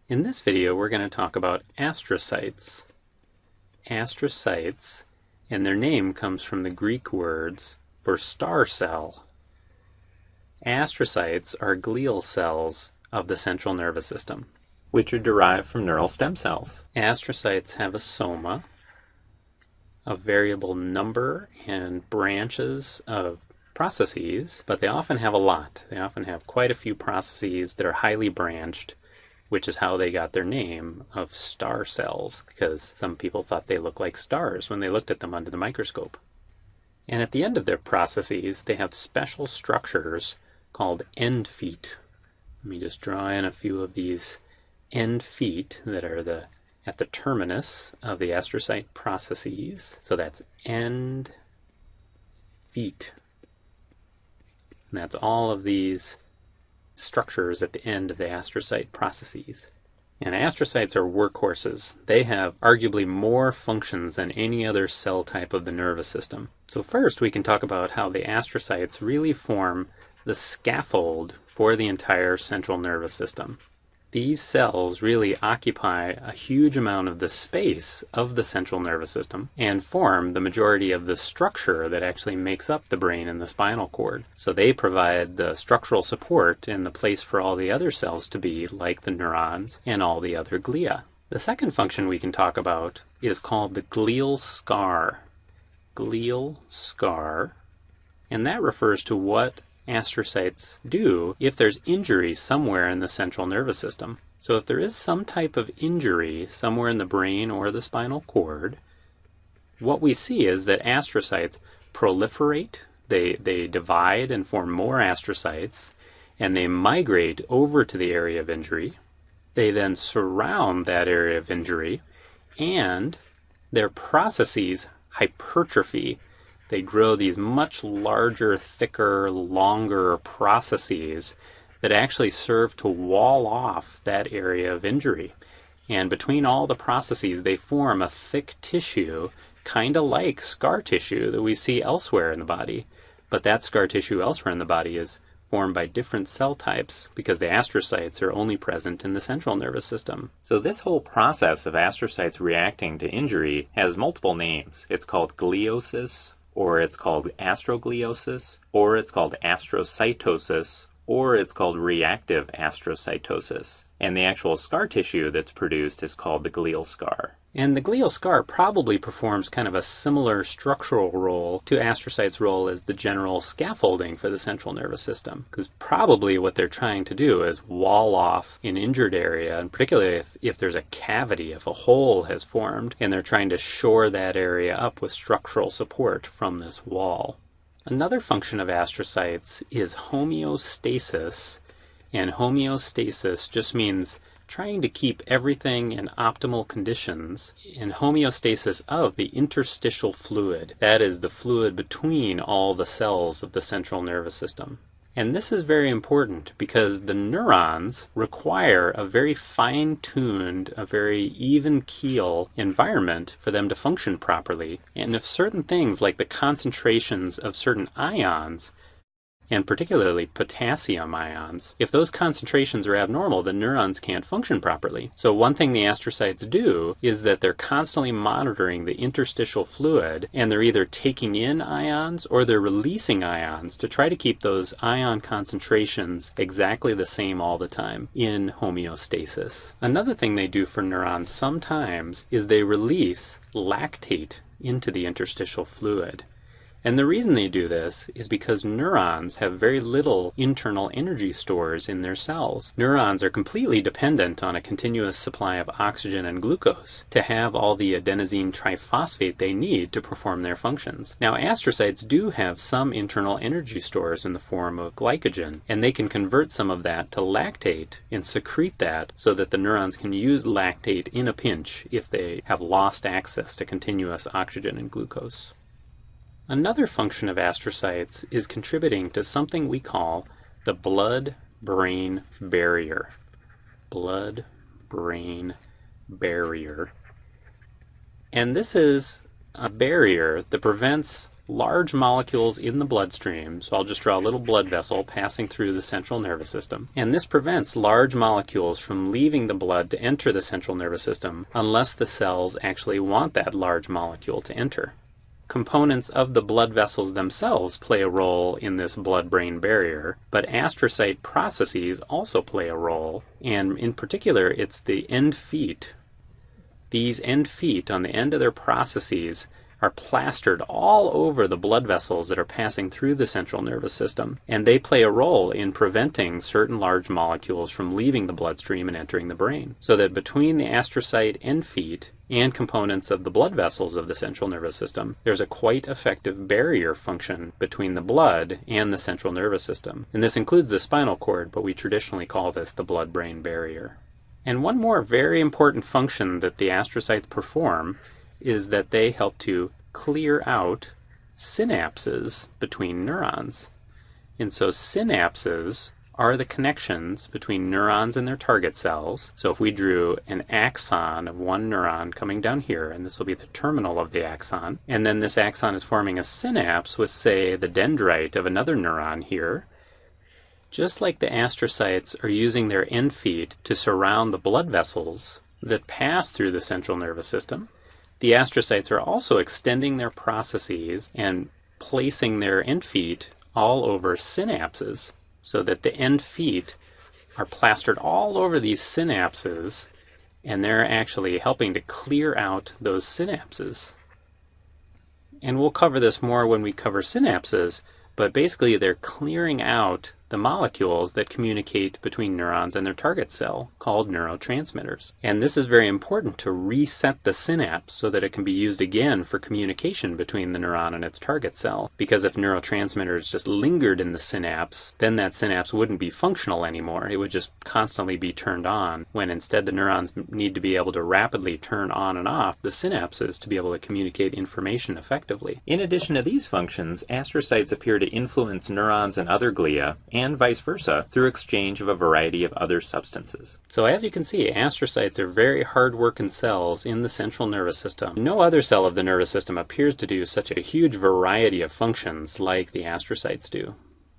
In this video, we're going to talk about astrocytes. Astrocytes, and their name comes from the Greek words for star cell. Astrocytes are glial cells of the central nervous system, which are derived from neural stem cells. Astrocytes have a soma, a variable number and branches of processes, but they often have a lot. They often have quite a few processes that are highly branched, which is how they got their name of star cells, because some people thought they looked like stars when they looked at them under the microscope. And at the end of their processes, they have special structures called end feet. Let me just draw in a few of these end feet that are at the terminus of the astrocyte processes. So that's end feet. And that's all of these structures at the end of the astrocyte processes. And astrocytes are workhorses. They have arguably more functions than any other cell type of the nervous system. So first we can talk about how the astrocytes really form the scaffold for the entire central nervous system. These cells really occupy a huge amount of the space of the central nervous system and form the majority of the structure that actually makes up the brain and the spinal cord. So they provide the structural support and the place for all the other cells to be, like the neurons and all the other glia. The second function we can talk about is called the glial scar. Glial scar, and that refers to what astrocytes do if there's injury somewhere in the central nervous system. So if there is some type of injury somewhere in the brain or the spinal cord, what we see is that astrocytes proliferate, they divide and form more astrocytes, and they migrate over to the area of injury. They then surround that area of injury, and their processes hypertrophy. They grow these much larger, thicker, longer processes that actually serve to wall off that area of injury. And between all the processes, they form a thick tissue, kind of like scar tissue that we see elsewhere in the body. But that scar tissue elsewhere in the body is formed by different cell types because the astrocytes are only present in the central nervous system. So this whole process of astrocytes reacting to injury has multiple names. It's called gliosis, or it's called astrogliosis, or it's called astrocytosis, or it's called reactive astrocytosis. And the actual scar tissue that's produced is called the glial scar. And the glial scar probably performs kind of a similar structural role to astrocytes' role as the general scaffolding for the central nervous system. Because probably what they're trying to do is wall off an injured area, and particularly if there's a cavity, if a hole has formed, and they're trying to shore that area up with structural support from this wall. Another function of astrocytes is homeostasis, and homeostasis just means trying to keep everything in optimal conditions, in homeostasis of the interstitial fluid. That is the fluid between all the cells of the central nervous system. And this is very important because the neurons require a very fine-tuned, a very even keel environment for them to function properly. And if certain things like the concentrations of certain ions, and particularly potassium ions, if those concentrations are abnormal, the neurons can't function properly. So one thing the astrocytes do is that they're constantly monitoring the interstitial fluid, and they're either taking in ions or they're releasing ions to try to keep those ion concentrations exactly the same all the time in homeostasis. Another thing they do for neurons sometimes is they release lactate into the interstitial fluid. And the reason they do this is because neurons have very little internal energy stores in their cells. Neurons are completely dependent on a continuous supply of oxygen and glucose to have all the adenosine triphosphate they need to perform their functions. Now, astrocytes do have some internal energy stores in the form of glycogen, and they can convert some of that to lactate and secrete that so that the neurons can use lactate in a pinch if they have lost access to continuous oxygen and glucose. Another function of astrocytes is contributing to something we call the blood-brain barrier. Blood-brain barrier. And this is a barrier that prevents large molecules in the bloodstream, so I'll just draw a little blood vessel passing through the central nervous system. And this prevents large molecules from leaving the blood to enter the central nervous system unless the cells actually want that large molecule to enter. Components of the blood vessels themselves play a role in this blood-brain barrier, but astrocyte processes also play a role, and in particular it's the end feet. These end feet on the end of their processes are plastered all over the blood vessels that are passing through the central nervous system, and they play a role in preventing certain large molecules from leaving the bloodstream and entering the brain. So that between the astrocyte end feet and components of the blood vessels of the central nervous system, there's a quite effective barrier function between the blood and the central nervous system. And this includes the spinal cord, but we traditionally call this the blood-brain barrier. And one more very important function that the astrocytes perform is that they help to clear out synapses between neurons. And so synapses are the connections between neurons and their target cells. So if we drew an axon of one neuron coming down here, and this will be the terminal of the axon, and then this axon is forming a synapse with, say, the dendrite of another neuron here, just like the astrocytes are using their end feet to surround the blood vessels that pass through the central nervous system, the astrocytes are also extending their processes and placing their end feet all over synapses, so that the end feet are plastered all over these synapses, and they're actually helping to clear out those synapses. And we'll cover this more when we cover synapses, but basically they're clearing out the molecules that communicate between neurons and their target cell, called neurotransmitters. And this is very important to reset the synapse so that it can be used again for communication between the neuron and its target cell. Because if neurotransmitters just lingered in the synapse, then that synapse wouldn't be functional anymore. It would just constantly be turned on, when instead the neurons need to be able to rapidly turn on and off the synapses to be able to communicate information effectively. In addition to these functions, astrocytes appear to influence neurons and other glia, and vice versa, through exchange of a variety of other substances. So as you can see, astrocytes are very hard-working cells in the central nervous system. No other cell of the nervous system appears to do such a huge variety of functions like the astrocytes do.